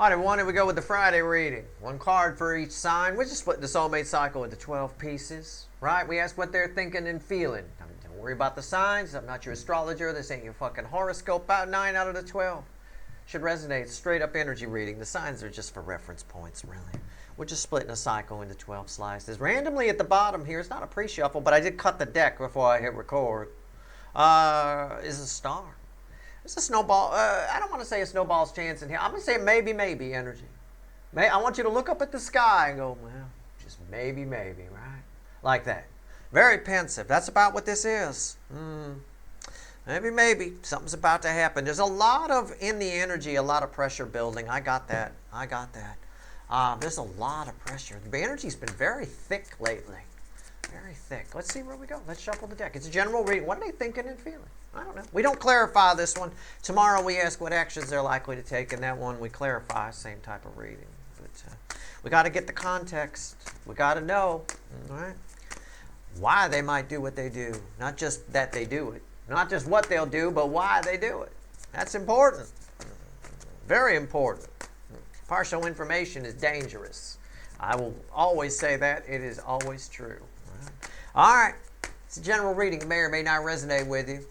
All right, everyone, here we go with the Friday reading. One card for each sign. We're just splitting the soulmate cycle into 12 pieces, right? We ask what they're thinking and feeling. Don't worry about the signs. I'm not your astrologer. This ain't your fucking horoscope. About 9 out of the 12 should resonate. Straight up energy reading. The signs are just for reference points, really. We're just splitting a cycle into 12 slices. Randomly at the bottom here, it's not a pre-shuffle, but I did cut the deck before I hit record, is a star. It's a snowball. I don't want to say a snowball's chance in here. I'm going to say maybe energy. I want you to look up at the sky and go, well, just maybe, right? Like that. Very pensive. That's about what this is. Maybe. Something's about to happen. There's a lot of, in the energy, a lot of pressure building. I got that. There's a lot of pressure. The energy's been very thick lately. Very thick. Let's see where we go. Let's shuffle the deck. It's a general reading. What are they thinking and feeling? I don't know. We don't clarify this one. Tomorrow we ask what actions they're likely to take, and that one we clarify. Same type of reading. But we got to get the context. We got to know, all right, why they might do what they do. Not just that they do it. Not just what they'll do, but why they do it. That's important. Very important. Partial information is dangerous. I will always say that. It is always true. All right. It's a general reading. It may or may not resonate with you.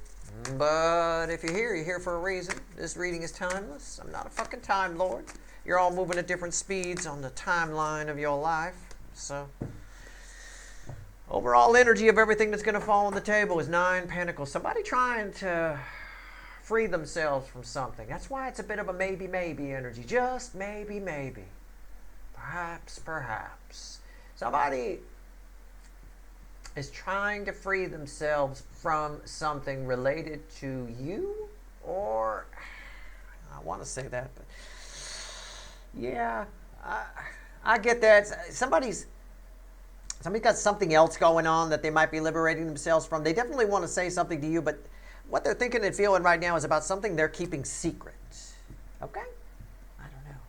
But if you're here for a reason. This reading is timeless. I'm not a fucking time lord. You're all moving at different speeds on the timeline of your life. So, overall energy of everything that's going to fall on the table is 9 Pentacles. Somebody trying to free themselves from something. That's why it's a bit of a maybe energy. Just maybe. Perhaps. Somebody is trying to free themselves from something related to you, or I want to say that, but yeah, I get that. Somebody's got something else going on that they might be liberating themselves from. They definitely want to say something to you, but what they're thinking and feeling right now is about something they're keeping secret. Okay? I don't know.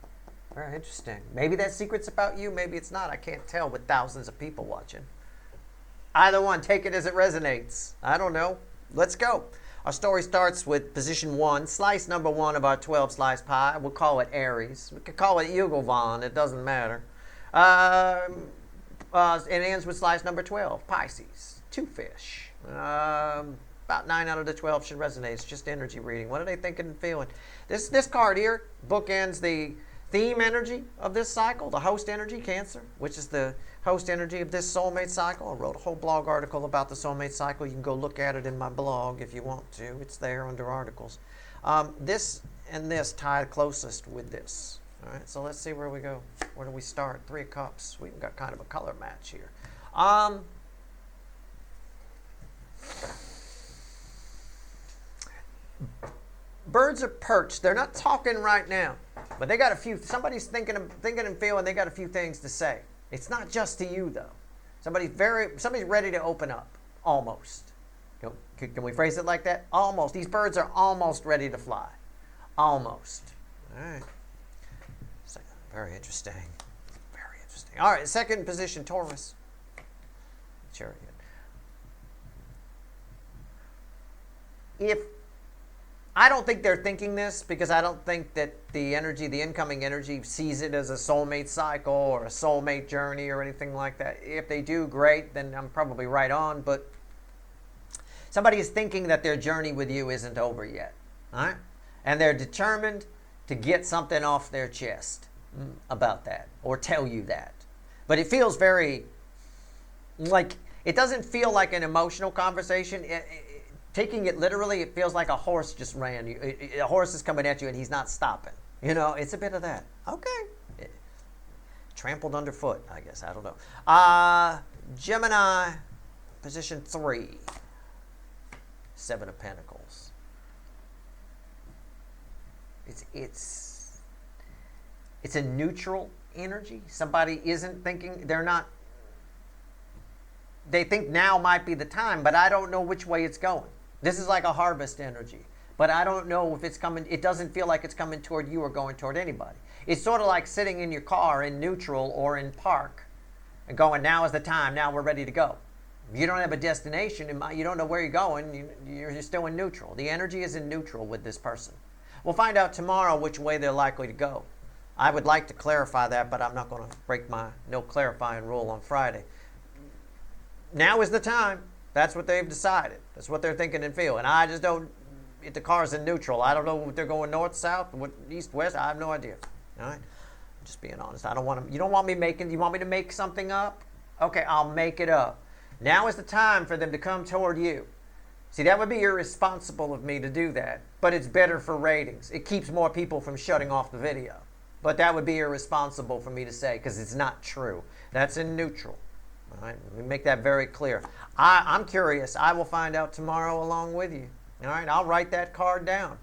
Very interesting. Maybe that secret's about you, maybe it's not. I can't tell with thousands of people watching. Either one, take it as it resonates. I don't know. Let's go. Our story starts with position 1, slice number 1 of our 12 slice pie. We'll call it Aries. We could call it Yugelvon. It doesn't matter. It ends with slice number 12, Pisces. 2 fish. About 9 out of the 12 should resonate. It's just energy reading. What are they thinking and feeling? This card here bookends the theme energy of this cycle, the host energy, Cancer, which is the host energy of this soulmate cycle. I wrote a whole blog article about the soulmate cycle. You can go look at it in my blog if you want to. It's there under articles. This and this tie closest with this. All right, so let's see where we go. Where do we start? 3 of Cups. We've got kind of a color match here. Birds are perched. They're not talking right now, but they got a few. Somebody's thinking and feeling. They got a few things to say. It's not just to you though. Somebody's ready to open up. Almost. Can we phrase it like that? Almost. These birds are almost ready to fly. Almost. All right. Very interesting. Very interesting. All right. Second position, Taurus. Chariot. I don't think they're thinking this, because I don't think that the incoming energy sees it as a soulmate cycle or a soulmate journey or anything like that. If they do, great, then I'm probably right on. But somebody is thinking that their journey with you isn't over yet. All right? And they're determined to get something off their chest about that, or tell you that. But it feels very, it doesn't feel like an emotional conversation. Taking it literally, it feels like a horse just ran you. A horse is coming at you and he's not stopping. It's a bit of that. Okay. Trampled underfoot, I guess. I don't know. Gemini, position 3. 7 of Pentacles. It's a neutral energy. Somebody isn't thinking, they think now might be the time, but I don't know which way it's going. This is like a harvest energy, but I don't know if it's coming. It doesn't feel like it's coming toward you or going toward anybody. It's sort of like sitting in your car in neutral or in park and going, now is the time, now we're ready to go. You don't have a destination, you don't know where you're going, you're still in neutral. The energy is in neutral with this person. We'll find out tomorrow which way they're likely to go. I would like to clarify that, but I'm not going to break my no clarifying rule on Friday. Now is the time. That's what they've decided. That's what they're thinking and feeling. I just don't, if the car's in neutral, I don't know if they're going north, south, east, west. I have no idea. All right? I'm just being honest. I don't want to, you don't want me making, you want me to make something up? Okay, I'll make it up. Now is the time for them to come toward you. See, that would be irresponsible of me to do that, but it's better for ratings. It keeps more people from shutting off the video. But that would be irresponsible for me to say because it's not true. That's in neutral. All right? Let me make that very clear. I'm curious. I will find out tomorrow along with you. All right? I'll write that card down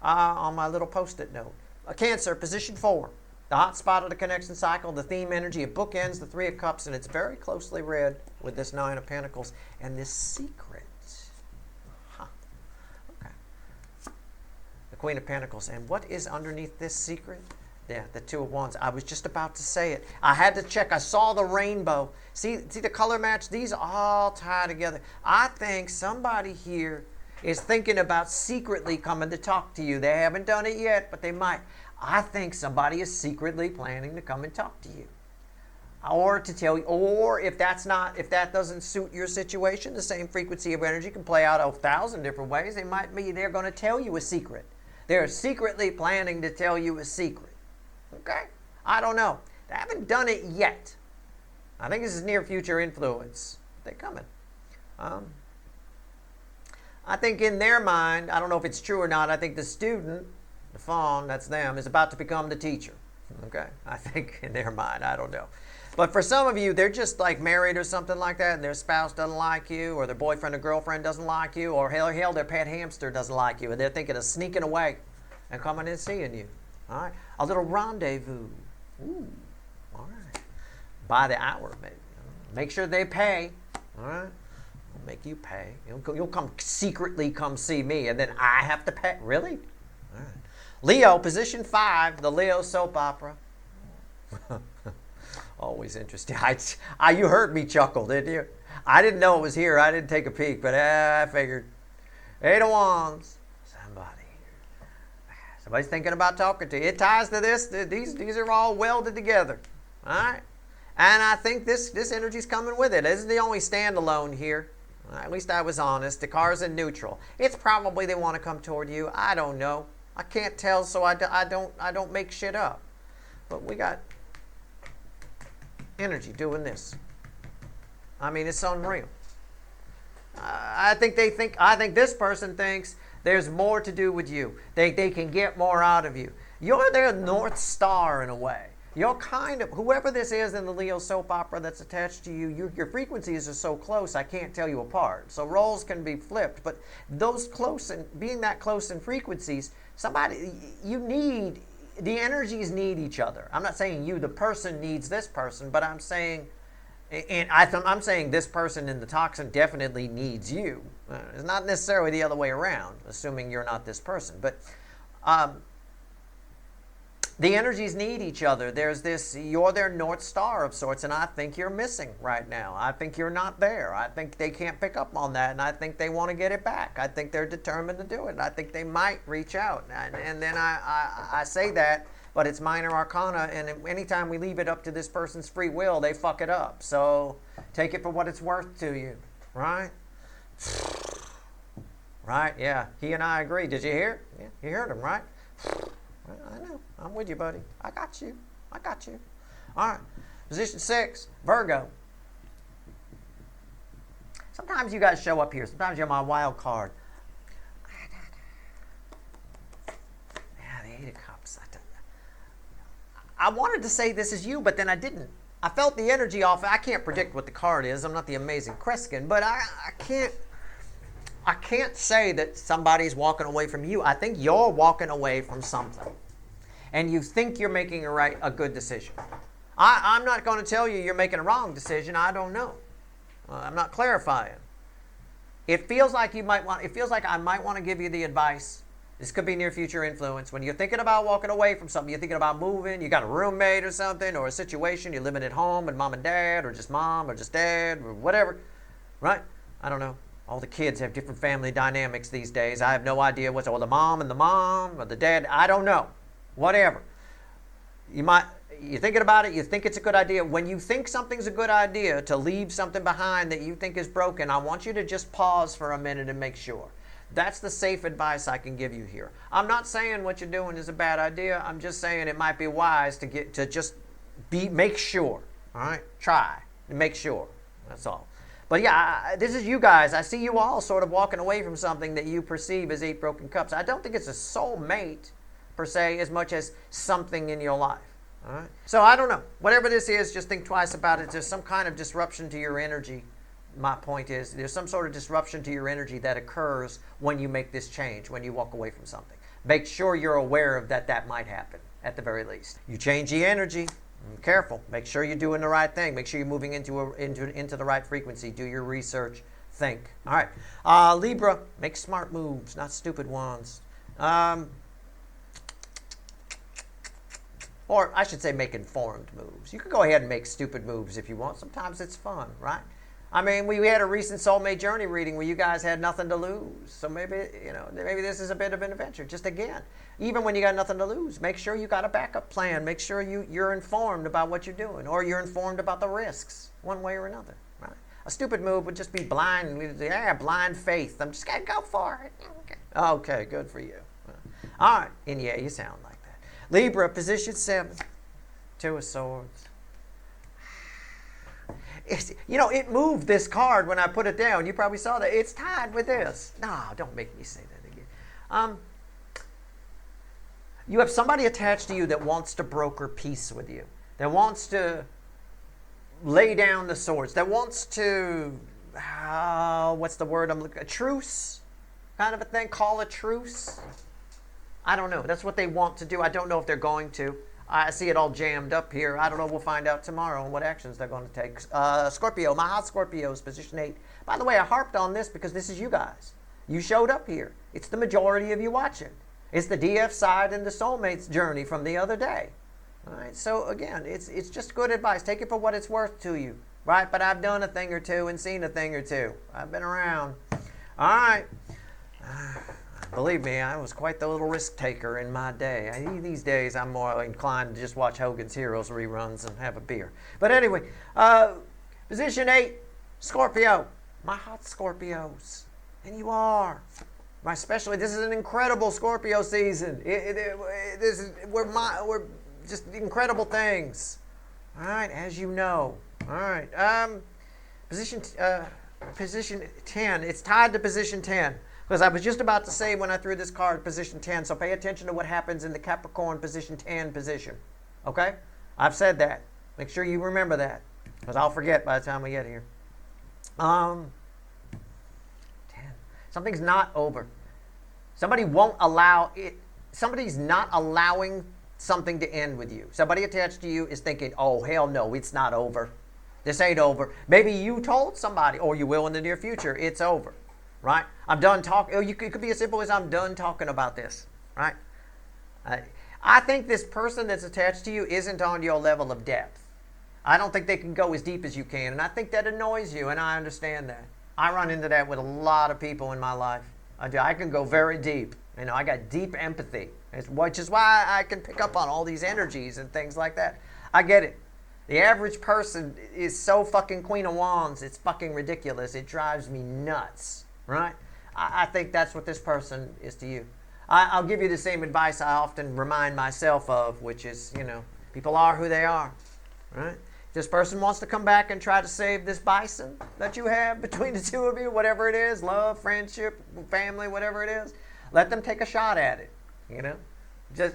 on my little Post-it note. Cancer, position 4. The hot spot of the connection cycle, the theme energy. It bookends the 3 of Cups, and it's very closely read with this 9 of Pentacles and this secret. Okay. The Queen of Pentacles. And what is underneath this secret? Yeah, the 2 of Wands. I was just about to say it. I had to check. I saw the rainbow. See the color match? These all tie together. I think somebody here is thinking about secretly coming to talk to you. They haven't done it yet, but they might. I think somebody is secretly planning to come and talk to you. Or to tell you, or if that doesn't suit your situation, the same frequency of energy can play out 1,000 different ways. They're going to tell you a secret. They're secretly planning to tell you a secret. Okay? I don't know. They haven't done it yet. I think this is near future influence. They're coming. I think in their mind, I don't know if it's true or not, I think the student, the fawn, that's them, is about to become the teacher. Okay? I think in their mind, I don't know. But for some of you, they're just like married or something like that, and their spouse doesn't like you, or their boyfriend or girlfriend doesn't like you, or hell, their pet hamster doesn't like you, and they're thinking of sneaking away and coming and seeing you. All right? A little rendezvous. Ooh. All right. By the hour, maybe. Make sure they pay. All right? I'll make you pay. You'll come secretly come see me, and then I have to pay. Really? All right. Leo, position 5, the Leo soap opera. Always interesting. You heard me chuckle, didn't you? I didn't know it was here. I didn't take a peek, but I figured. 8 of Wands. Somebody's thinking about talking to you. It ties to this. These are all welded together. All right? And I think this energy's coming with it. This is the only standalone here. At least I was honest. The car's in neutral. It's probably they want to come toward you. I don't know. I can't tell, so I don't make shit up. But we got energy doing this. I mean, it's unreal. I think this person thinks there's more to do with you. They can get more out of you. You're their North Star in a way. You're kind of, whoever this is in the Leo soap opera that's attached to you, your frequencies are so close, I can't tell you apart. So roles can be flipped, but those close and being that close in frequencies, the energies need each other. I'm not saying you, the person needs this person, but I'm saying, I'm saying this person in the toxin definitely needs you. It's not necessarily the other way around, assuming you're not this person. But the energies need each other. There's this, you're their North Star of sorts, and I think you're missing right now. I think you're not there. I think they can't pick up on that, and I think they want to get it back. I think they're determined to do it. I think they might reach out. And then I say that, but it's minor arcana, and anytime we leave it up to this person's free will, they fuck it up. So take it for what it's worth to you, right? Right? Yeah. He and I agree. Did you hear? Yeah, you heard him, right? I know. I'm with you, buddy. I got you. All right. Position 6, Virgo. Sometimes you guys show up here. Sometimes you're my wild card. Yeah, the 8 of Cups. I wanted to say this is you, but then I didn't. I felt the energy off. I can't predict what the card is. I'm not the amazing Kreskin, but I can't say that somebody's walking away from you. I think you're walking away from something. And you think you're making a good decision. I'm not going to tell you you're making a wrong decision. I don't know. I'm not clarifying. It feels like I might want to give you the advice. This could be near future influence. When you're thinking about walking away from something, you're thinking about moving, you got a roommate or something, or a situation, you're living at home with mom and dad, or just mom, or just dad, or whatever. Right? I don't know. All the kids have different family dynamics these days. I have no idea or the mom and the mom, or the dad, I don't know. Whatever. You're thinking about it, you think it's a good idea. When you think something's a good idea to leave something behind that you think is broken, I want you to just pause for a minute and make sure. That's the safe advice I can give you here. I'm not saying what you're doing is a bad idea. I'm just saying it might be wise to make sure. All right? Try and make sure. That's all. But yeah, this is you guys. I see you all sort of walking away from something that you perceive as 8 broken cups. I don't think it's a soulmate per se as much as something in your life. All right? So I don't know. Whatever this is, just think twice about it. There's some kind of disruption to your energy. My point is there's some sort of disruption to your energy that occurs when you make this change, when you walk away from something. Make sure you're aware of that might happen at the very least. You change the energy. Careful. Make sure you're doing the right thing. Make sure you're moving into the right frequency. Do your research. Think. All right. Libra, make smart moves, not stupid ones. Or I should say make informed moves. You can go ahead and make stupid moves if you want. Sometimes it's fun, right? I mean, we had a recent Soulmate Journey reading where you guys had nothing to lose. So maybe this is a bit of an adventure. Just again, even when you got nothing to lose, make sure you got a backup plan. Make sure you're informed about what you're doing, or you're informed about the risks, one way or another. Right? A stupid move would just be blind faith. I'm just gonna go for it. Okay, good for you. All right, and yeah, you sound like that. Libra, position 7, 2 of Swords. It moved this card when I put it down. You probably saw that. It's tied with this. No, don't make me say that again. You have somebody attached to you that wants to broker peace with you, that wants to lay down the swords, that wants to, what's the word I'm looking at? A truce kind of a thing. Call a truce. I don't know. That's what they want to do. I don't know if they're going to. I see it all jammed up here. I don't know. We'll find out tomorrow on what actions they're going to take. Scorpio, my hot Scorpios, position 8. By the way, I harped on this because this is you guys. You showed up here. It's the majority of you watching. It's the DF side and the Soulmate's journey from the other day. All right. So again, it's just good advice. Take it for what it's worth to you, right? But I've done a thing or two and seen a thing or two. I've been around. All right. Believe me, I was quite the little risk taker in my day. These days, I'm more inclined to just watch Hogan's Heroes reruns and have a beer. But anyway, position 8, Scorpio. My hot Scorpios. And you are. This is an incredible Scorpio season. We're just incredible things. All right, as you know. All right. Position 10. It's tied to position 10. Because I was just about to say when I threw this card, position 10. So pay attention to what happens in the Capricorn position 10 position. Okay? I've said that. Make sure you remember that. Because I'll forget by the time we get here. 10. Something's not over. Somebody won't allow it. Somebody's not allowing something to end with you. Somebody attached to you is thinking, oh, hell no, it's not over. This ain't over. Maybe you told somebody, or you will in the near future, it's over. Right? I'm done talking. It could be as simple as I'm done talking about this. Right? I think this person that's attached to you isn't on your level of depth. I don't think they can go as deep as you can. And I think that annoys you, and I understand that. I run into that with a lot of people in my life. I do. I can go very deep. I got deep empathy, which is why I can pick up on all these energies and things like that. I get it. The average person is so fucking Queen of Wands, it's fucking ridiculous. It drives me nuts. Right? I think that's what this person is to you. I'll give you the same advice I often remind myself of, which is, people are who they are. Right? If this person wants to come back and try to save this bison that you have between the two of you, whatever it is, love, friendship, family, whatever it is, let them take a shot at it.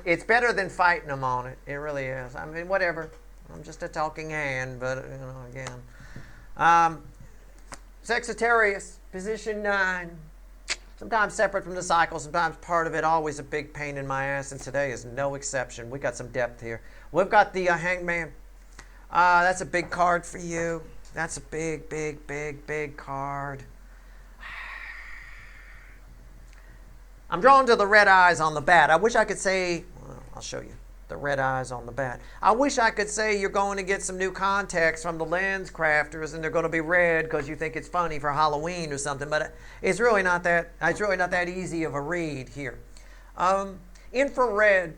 It's better than fighting them on it. It really is. I mean, whatever. I'm just a talking hand, but, again. Sagittarius. Position 9, sometimes separate from the cycle, sometimes part of it, always a big pain in my ass, and today is no exception. We got some depth here. We've got the Hangman. That's a big card for you. That's a big, big, big, big card. I'm drawn to the red eyes on the bat. I wish I could say, I'll show you. The red eyes on the bat. I wish I could say you're going to get some new contacts from the lens crafters and they're going to be red because you think it's funny for Halloween or something, but it's really not that easy of a read here. Infrared,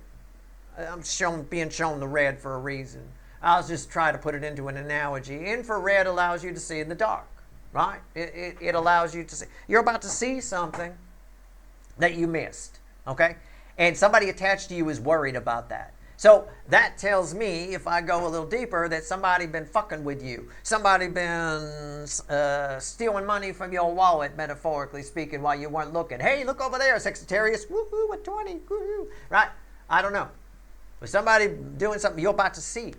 being shown the red for a reason. I'll just try to put it into an analogy. Infrared allows you to see in the dark, right? It allows you to see. You're about to see something that you missed, okay? And somebody attached to you is worried about that. So that tells me, if I go a little deeper, that somebody been fucking with you. Somebody been stealing money from your wallet, metaphorically speaking, while you weren't looking. Hey, look over there, Sagittarius. Woohoo, a 20. Woohoo. Right? I don't know. But somebody doing something you're about to see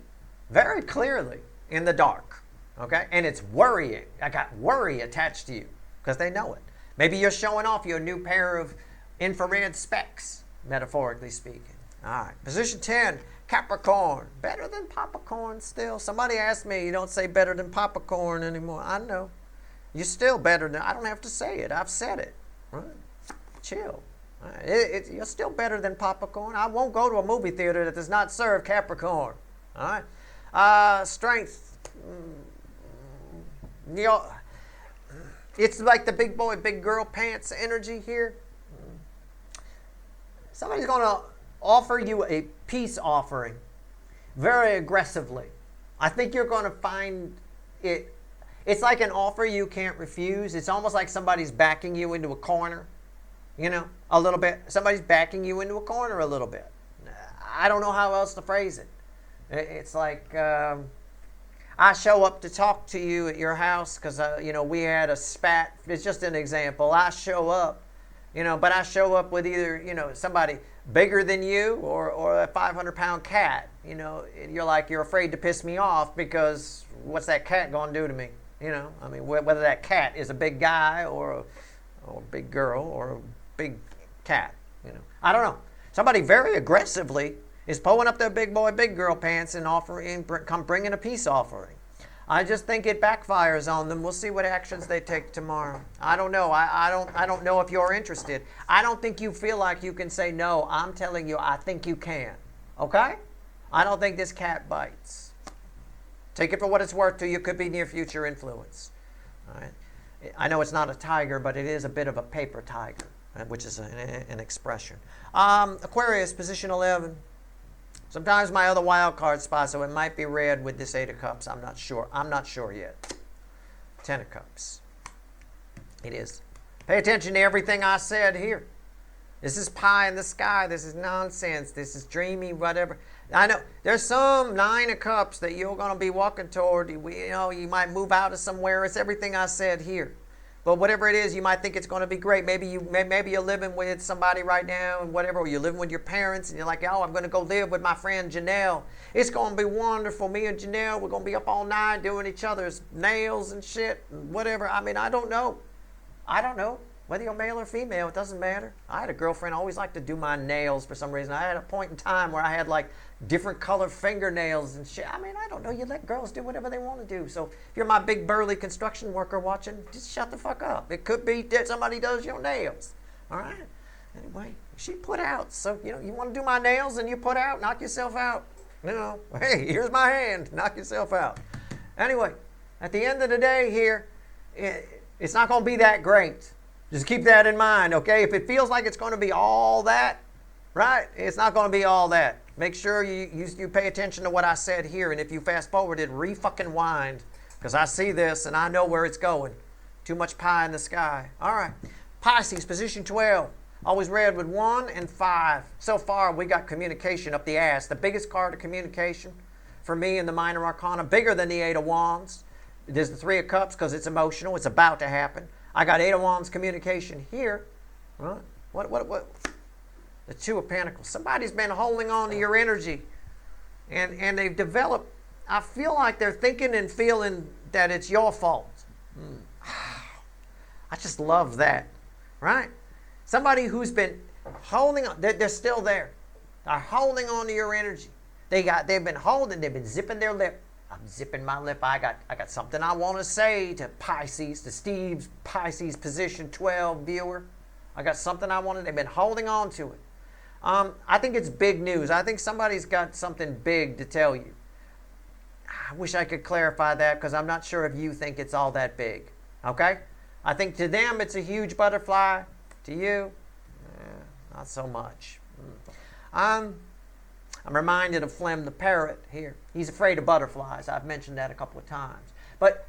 very clearly in the dark. Okay? And it's worrying. I got worry attached to you because they know it. Maybe you're showing off your new pair of infrared specs, metaphorically speaking. All right. Position 10, Capricorn. Better than popcorn still. Somebody asked me, you don't say better than popcorn anymore. I know. You're still better than, I don't have to say it. I've said it. Right? Chill. All right. You're still better than popcorn. I won't go to a movie theater that does not serve Capricorn. All right. Strength. It's like the big boy, big girl pants energy here. Somebody's going to offer you a peace offering very aggressively. I think you're going to find it. It's like an offer you can't refuse. It's almost like somebody's backing you into a corner, you know, a little bit. Somebody's backing you into a corner a little bit. I don't know how else to phrase it. It's like I show up to talk to you at your house because, you know, we had a spat. It's just an example. I show up, you know, but I show up with either, you know, somebody bigger than you or a 500-pound cat. You know, you're afraid to piss me off because what's that cat going to do to me? You know, I mean, whether that cat is a big guy or a big girl or a big cat, you know. I don't know. Somebody very aggressively is pulling up their big boy, big girl pants and bringing a peace offering. I just think it backfires on them. We'll see what actions they take tomorrow. I don't know. I don't know if you're interested. I don't think you feel like you can say no. I'm telling you, I think you can. Okay? I don't think this cat bites. Take it for what it's worth to you. Could be near future influence. All right? I know it's not a tiger, but it is a bit of a paper tiger, which is an expression. Aquarius, position 11. Sometimes my other wild card spot, so it might be red with this 8 of Cups. I'm not sure. I'm not sure yet. 10 of Cups. It is. Pay attention to everything I said here. This is pie in the sky. This is nonsense. This is dreamy, whatever. I know there's some 9 of Cups that you're going to be walking toward. You know, you might move out of somewhere. It's everything I said here. But whatever it is, you might think it's going to be great. Maybe you're living with somebody right now and whatever, or you're living with your parents and you're like, oh, I'm going to go live with my friend Janelle. It's going to be wonderful. Me and Janelle, we're going to be up all night doing each other's nails and shit and whatever. I mean, I don't know. Whether you're male or female, it doesn't matter. I had a girlfriend who always liked to do my nails for some reason. I had a point in time where I had like different color fingernails and shit. I mean, I don't know. You let girls do whatever they want to do. So if you're my big burly construction worker watching, just shut the fuck up. It could be that somebody does your nails. All right? Anyway, she put out. So, you know, you want to do my nails and you put out, knock yourself out. You know, hey, here's my hand. Knock yourself out. Anyway, at the end of the day here, it's not going to be that great. Just keep that in mind, okay? If it feels like it's going to be all that, right? It's not going to be all that. Make sure you pay attention to what I said here. And if you fast forwarded, re-fucking-wind. Because I see this and I know where it's going. Too much pie in the sky. All right. Pisces, position 12. Always red with 1 and 5. So far, we got communication up the ass. The biggest card of communication for me in the minor arcana. Bigger than the 8 of Wands. There's the 3 of Cups because it's emotional. It's about to happen. I got 8 of Wands communication here. Right? What? The 2 of Pentacles. Somebody's been holding on to your energy. And they've developed, I feel like they're thinking and feeling that it's your fault. I just love that. Right? Somebody who's been holding on, they're still there. They're holding on to your energy. They've been zipping their lip. I'm zipping my lip. I got something I want to say to Pisces, to Steve's Pisces position 12 viewer. I got something I wanted. They've been holding on to it. I think it's big news. I think somebody's got something big to tell you. I wish I could clarify that because I'm not sure if you think it's all that big. Okay? I think to them it's a huge butterfly. To you, not so much. I'm reminded of Flem the parrot here. He's afraid of butterflies. I've mentioned that a couple of times. But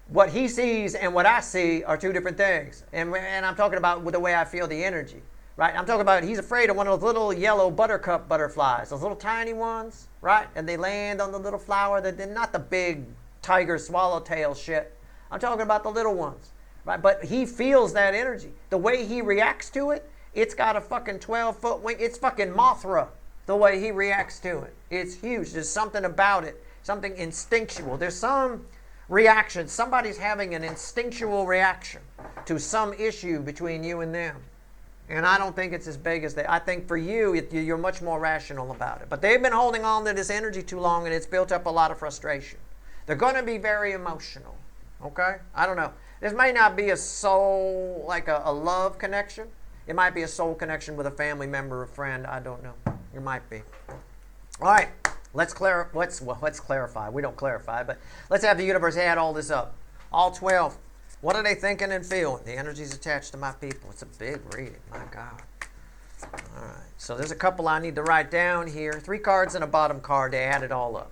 what he sees and what I see are two different things. And I'm talking about the way I feel the energy, right? I'm talking about he's afraid of one of those little yellow buttercup butterflies, those little tiny ones, right? And they land on the little flower. They're not the big tiger swallowtail shit. I'm talking about the little ones, right? But he feels that energy. The way he reacts to it, it's got a fucking 12-foot wing. It's fucking Mothra, the way he reacts to it. It's huge. There's something about it, something instinctual. There's some reaction. Somebody's having an instinctual reaction to some issue between you and them. And I don't think it's as big as they. I think for you, you're much more rational about it. But they've been holding on to this energy too long, and it's built up a lot of frustration. They're going to be very emotional. Okay? I don't know. This may not be a soul, like a love connection. It might be a soul connection with a family member or friend. I don't know. It might be. All right. Let's clarify. We don't clarify, but let's have the universe add all this up. All 12. What are they thinking and feeling? The energy's attached to my people. It's a big reading. My God. All right. So there's a couple I need to write down here. 3 cards and a bottom card to add it all up.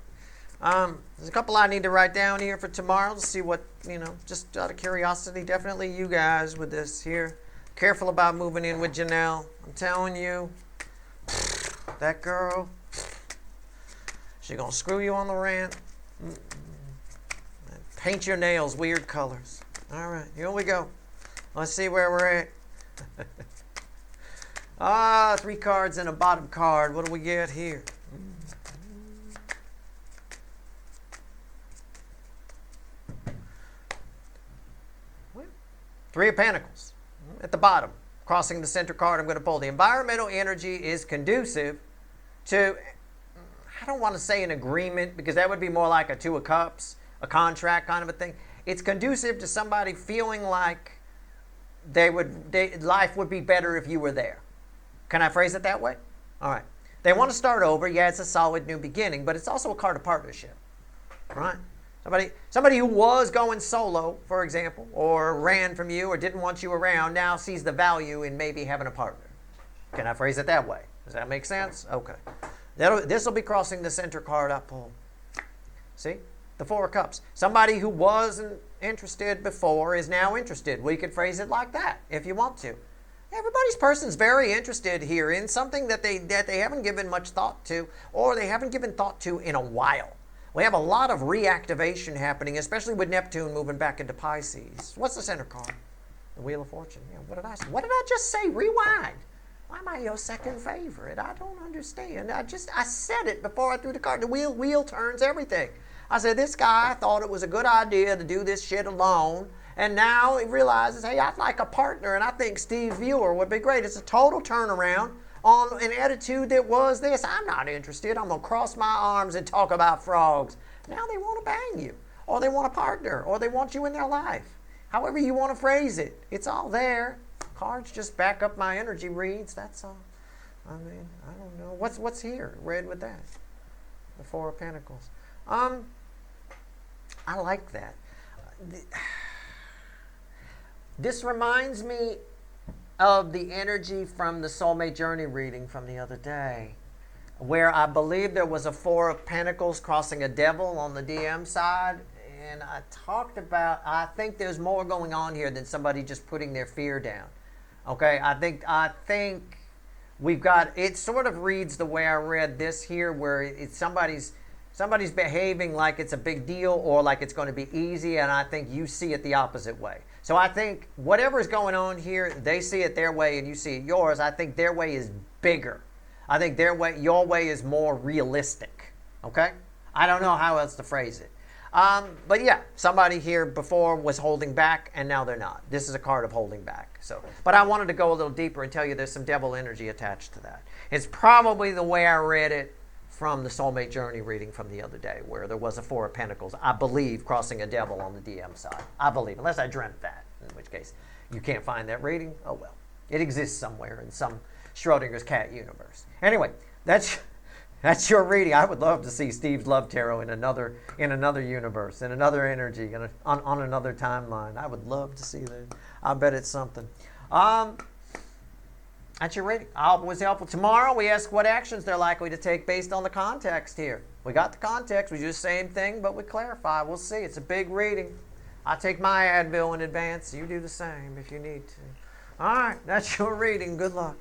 There's a couple I need to write down here for tomorrow to see what, just out of curiosity. Definitely you guys with this here. Careful about moving in with Janelle. I'm telling you, that girl, she's going to screw you on the rant. Paint your nails weird colors. All right, here we go. Let's see where we're at. 3 cards and a bottom card. What do we get here? 3 of Pentacles at the bottom. Crossing the center card, I'm going to pull. The environmental energy is conducive to, I don't want to say an agreement, because that would be more like a 2 of Cups, a contract kind of a thing. It's conducive to somebody feeling like life would be better if you were there. Can I phrase it that way? All right. They want to start over. Yeah, it's a solid new beginning, but it's also a card of partnership, right? Somebody who was going solo, for example, or ran from you or didn't want you around, now sees the value in maybe having a partner. Can I phrase it that way? Does that make sense? Okay. This will be crossing the center card I pulled. See? The 4 of Cups. Somebody who wasn't interested before is now interested. We could phrase it like that if you want to. Everybody's person's very interested here in something that they haven't given much thought to, or they haven't given thought to in a while. We have a lot of reactivation happening, especially with Neptune moving back into Pisces. What's the center card? The Wheel of Fortune. Yeah, what did I say? What did I just say? Rewind. Why am I your second favorite? I don't understand. I said it before I threw the card. The wheel turns everything. I said, this guy thought it was a good idea to do this shit alone, and now he realizes, hey, I'd like a partner, and I think Steve Viewer would be great. It's a total turnaround on an attitude that was this: I'm not interested. I'm going to cross my arms and talk about frogs. Now they want to bang you, or they want a partner, or they want you in their life. However you want to phrase it, it's all there. Cards just back up my energy reads, that's all. I mean, I don't know. What's here? Red with that. The 4 of Pentacles. I like that. This reminds me of the energy from the Soulmate Journey reading from the other day, where I believe there was a 4 of Pentacles crossing a devil on the DM side. And I talked about, I think there's more going on here than somebody just putting their fear down. Okay, I think we've got, it sort of reads the way I read this here, where it's somebody's behaving like it's a big deal or like it's going to be easy, and I think you see it the opposite way. So I think whatever's going on here, they see it their way and you see it yours. I think their way is bigger. I think your way is more realistic. Okay? I don't know how else to phrase it. But yeah, somebody here before was holding back and now they're not. This is a card of holding back. But I wanted to go a little deeper and tell you there's some devil energy attached to that. It's probably the way I read it from the Soulmate Journey reading from the other day, where there was a 4 of Pentacles, I believe, crossing a devil on the DM side. I believe, unless I dreamt that, in which case you can't find that reading. Oh well, it exists somewhere in some Schrodinger's cat universe. Anyway, that's your reading. I would love to see Steve's Love Tarot in another universe, in another energy, on another timeline. I would love to see that. I bet it's something. That's your reading. I hope it was helpful. Tomorrow we ask what actions they're likely to take based on the context here. We got the context. We do the same thing, but we clarify. We'll see. It's a big reading. I take my Advil in advance. You do the same if you need to. All right. That's your reading. Good luck.